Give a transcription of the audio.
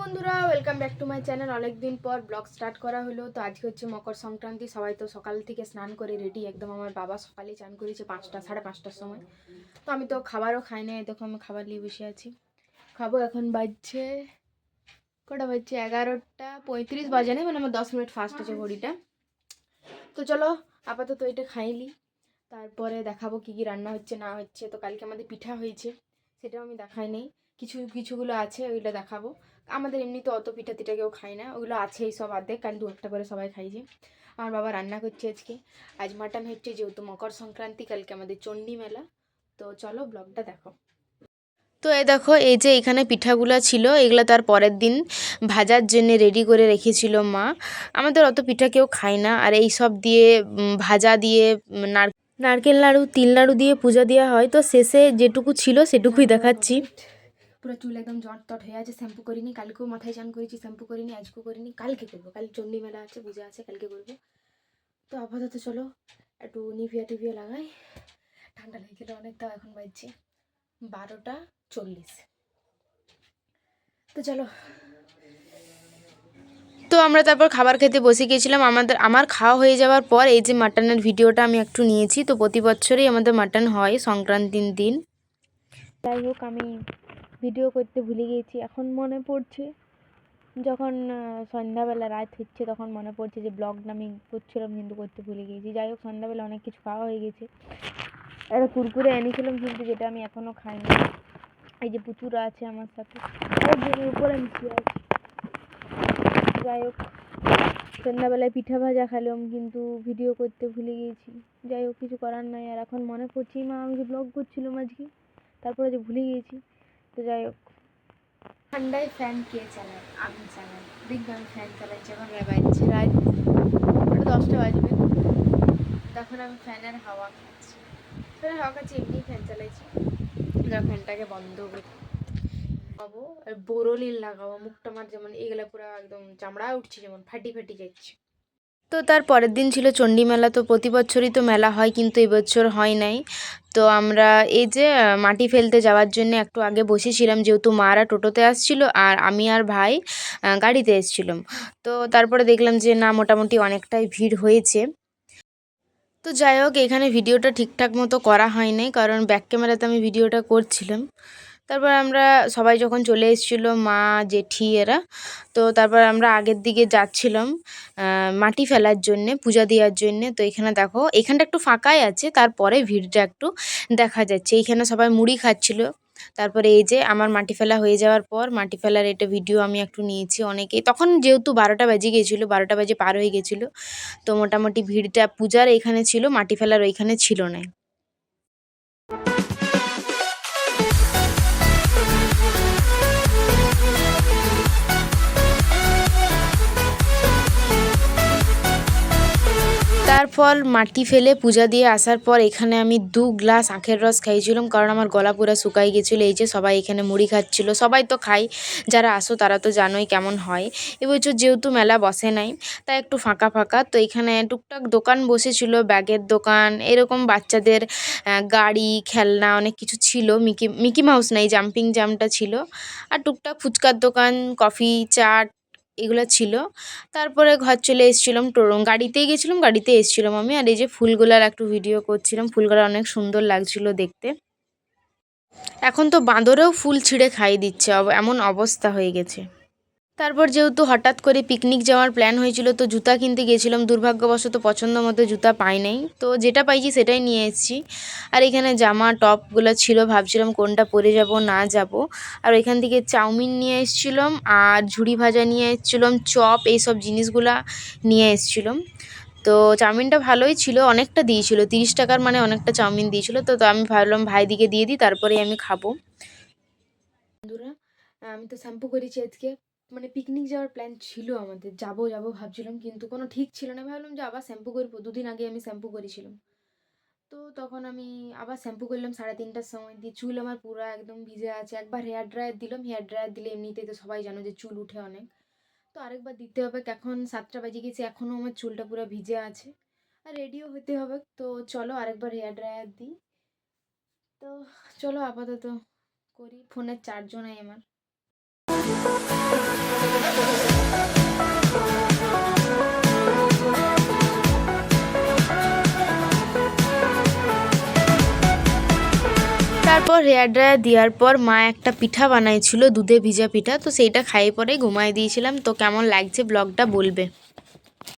বন্ধুরা, welcome back to my channel. অনেকদিন পর ব্লগ স্টার্ট করা হলো। তো আজকে হচ্ছে মকর সংক্রান্তি। সবাই তো সকাল থেকে স্নান করে রেডি একদম। আমার বাবা সকালে চান করেছে 5টা 5:30টার সময়। তো আমি তো খাবারও খাই না, দেখো আমি খাবার নিয়ে বসে আছি। খাবো। এখন বাজছে কটা বাজছে? 11:35 বাজে না, মানে আমার 10 মিনিট ফাস্ট আছে ঘড়িটা। তো চলো আপাতত এটা খাইলি, তারপরে দেখাবো কি কি রান্না হচ্ছে না হচ্ছে। তো কালকে আমাদের পিঠা হয়েছে, সেটাও আমি দেখাই নেই। কিছুগুলো আছে, ওইগুলো দেখাবো। আমাদের এমনি তো অত পিঠা টিঠা কেউ খাই না, ওগুলো আছেই সব অর্ধেক, কাল 2-1টা করে সবাই খাইছে। আমার বাবা রান্না করছে আজকে। আজ মাটন হচ্ছে, যেহেতু মকর সংক্রান্তি, কালকে আমাদের চণ্ডী মেলা। তো চলো ব্লগটা দেখো। তো এই দেখো, এই যে এখানে পিঠাগুলা ছিল, এগুলা তার পরের দিন ভাজার জন্য রেডি করে রেখেছিল মা। আমাদের অত পিঠা কেউ খায় না, আর এই সব দিয়ে ভাজা দিয়ে নারকেল নাড়ু তিল নাড়ু দিয়ে পূজা দেওয়া হয়। তো শেষে যেটুকু ছিল সেটুকুই দেখাচ্ছি। পুরো চুল একদম জট টট হয়ে আছে, শ্যাম্পু করিনি। কালকেও মাথায় চান করেছি, শ্যাম্পু করিনি। আজকেও করিনি, কালকে করবো। কাল চণ্ডী মেলা আছে, পূজা আছে, কালকে করবো। তো আপাতত চলো একটু নিভিয়া টিভিয়া লাগাই, ঠান্ডা লেগে গেলে অনেক। তাও এখন বাজছে 12:40। তো চলো। তো আমরা তারপর খাবার খেতে বসে গিয়েছিলাম। আমার খাওয়া হয়ে যাওয়ার পর এই যে মাটনের ভিডিওটা আমি একটু নিয়েছি। তো প্রতি বছরই আমাদের মাটন হয় সংক্রান্তির দিন। যাই হোক, আমি ভিডিও করতে ভুলে গিয়েছি। এখন মনে পড়ছে, যখন সন্ধ্যাবেলা রাত হচ্ছে তখন মনে পড়ছে যে ব্লগটা আমি করছিলাম, কিন্তু করতে ভুলে গিয়েছি। যাই হোক, সন্ধ্যাবেলা অনেক কিছু খাওয়া হয়ে গেছে। একটা কুরকুরে এনেছিলাম, কিন্তু যেটা আমি এখনও খাইনি। এই যে পুচুরা আছে আমার সাথে, একজনের উপর আমি শুয়ে আছি। যাই হোক, সন্ধ্যাবেলায় পিঠা ভাজা খেলাম, কিন্তু ভিডিও করতে ভুলে গিয়েছি। যাই হোক, কিছু করার নাই। আর এখন মনে পড়ছে, মা আমি যে ব্লগ করছিলাম আজকে, তারপরে যে ভুলে গিয়েছি। তো যাই হোক, ঠান্ডায় ফ্যান কে চালায়? আমি চালাই। দেখবে আমি ফ্যান চালাচ্ছি। এখন বাজছে রাত 10টা বাজবে, তখন আমি ফ্যানের হাওয়া খাচ্ছি। এমনি ফ্যান চালাইছি। ফ্যানটাকে বন্ধ করে লাগাবো, আর বোরোলিন লাগাবো। মুখটা আমার যেমন এগুলা পুরো একদম চামড়া উঠছে, যেমন ফাটি ফাটি যাচ্ছে। তো তার পরের দিন ছিল চণ্ডী মেলা। তো প্রতি বছরই তো মেলা হয়, কিন্তু এবছর হয় নাই। তো আমরা এই যে মাটি ফেলতে যাওয়ার জন্য একটু আগে বসেছিলাম, যেহেতু মারা টোটোতে আসছিল আর আমি আর ভাই গাড়িতে এসেছিলাম। তো তারপরে দেখলাম যে না, মোটামুটি অনেকটাই ভিড় হয়েছে। তো যাই হোক, এখানে ভিডিওটা ঠিকঠাক মতো করা হয়নি, কারণ ব্যাক ক্যামেরাতে আমি ভিডিওটা করছিলাম। তারপর আমরা সবাই যখন চলে এসেছিলো, মা জেঠি এরা, তো তারপর আমরা আগের দিকে যাচ্ছিলাম মাটি ফেলার জন্যে, পূজা দেওয়ার জন্যে। তো এখানে দেখো, এখানটা একটু ফাঁকাই আছে, তারপরে ভিড়টা একটু দেখা যাচ্ছে। এইখানে সবাই মুড়ি খাচ্ছিল। তারপরে এই যে আমার মাটি ফেলা হয়ে যাওয়ার পর মাটি ফেলার এটা ভিডিও আমি একটু নিয়েছি। অনেকেই তখন, যেহেতু 12টা বেজে গিয়েছিলো, 12টা বাজে পার হয়ে গেছিলো, তো মোটামুটি ভিড়টা পূজার এখানে ছিল, মাটি ফেলার ওইখানে ছিল না। তারপর মাটি ফেলে পূজা দিয়ে আসার পর এখানে আমি 2 গ্লাস আখের রস খাইছিলাম, কারণ আমার গলা পুরো শুকাই গেছিলো। এই যে সবাই এখানে মুড়ি খাচ্ছিলো, সবাই তো খাই, যারা আসো তারা তো জানোই কেমন হয়। এবছর যেহেতু মেলা বসে নাই, তাই একটু ফাঁকা ফাঁকা। তো এখানে টুকটাক দোকান বসেছিল, ব্যাগের দোকান, এরকম বাচ্চাদের গাড়ি, খেলনা, অনেক কিছু ছিল। মিকি মাউস নাই, জাম্পিং জামটা ছিল। আর টুকটাক ফুচকার দোকান, কফি, চাট, এগুলো ছিল। তারপরে ঘর চলে এসেছিলাম, গাড়িতেই গেছিলাম, গাড়িতে এসেছিলাম আমি। আর এই যে ফুলগুলার একটু ভিডিও করছিলাম, ফুলগুলো অনেক সুন্দর লাগছিল দেখতে। এখন তো বাঁদরেও ফুল ছিঁড়ে খাইয়ে দিচ্ছে, এমন অবস্থা হয়ে গেছে। তারপর যেহেতু হঠাৎ করে পিকনিক যাওয়ার প্ল্যান হয়েছিল, তো জুতা কিনতে গেছিলাম। দুর্ভাগ্যবশত পছন্দ মতো জুতা পাই নাই, তো যেটা পাইছি সেটাই নিয়ে এসেছি। আর এখানে জামা টপগুলো ছিল, ভাবছিলাম কোনটা পরে যাব না যাব। আর এখান থেকে চাউমিন নিয়ে এসেছিলাম, আর ঝুড়ি ভাজা নিয়ে এসেছিলাম, চপ, এইসব জিনিসগুলা নিয়ে এসেছিলাম। তো চাউমিনটা ভালোই ছিল, অনেকটা দিয়েছিল, 30 টাকার মানে অনেকটা চাউমিন দিয়েছিল। তো আমি ভাবলাম ভাইদিকে দিয়ে দিই, তারপরেই আমি খাবো। বন্ধুরা, আমি তো শ্যাম্পু করেছি আজকে। মানে পিকনিক যাওয়ার প্ল্যান ছিল আমাদের, যাবো যাবো ভাবছিলাম, কিন্তু কোনো ঠিক ছিল না। ভাবলাম যে আবার শ্যাম্পু করবো, 2 দিন আগে আমি শ্যাম্পু করেছিলাম। তো তখন আমি আবার শ্যাম্পু করলাম 3:30টার সময় দিয়ে। চুল আমার পুরো একদম ভিজে আছে। একবার হেয়ার ড্রায়ার দিলাম, হেয়ার ড্রায়ার দিলে এমনিতেই তো সবাই জানো যে চুল উঠে অনেক। তো আরেকবার দিতে হবে। এখন 7টা বেজে গেছে, এখনও আমার চুলটা পুরো ভিজে আছে, আর রেডিও হতে হবে। তো চলো আরেকবার হেয়ার ড্রায়ার দিই। তো চলো আপাতত করি, ফোনের চার্জও নাই আমার। তারপর হেয়ার ড্রায়ার দেওয়ার পর মা একটা পিঠা বানাইছিল, দুধে ভিজা পিঠা, তো সেইটা খাইয়ে পরে ঘুমাই দিয়েছিলাম। তো কেমন লাগছে ব্লগটা বলবে।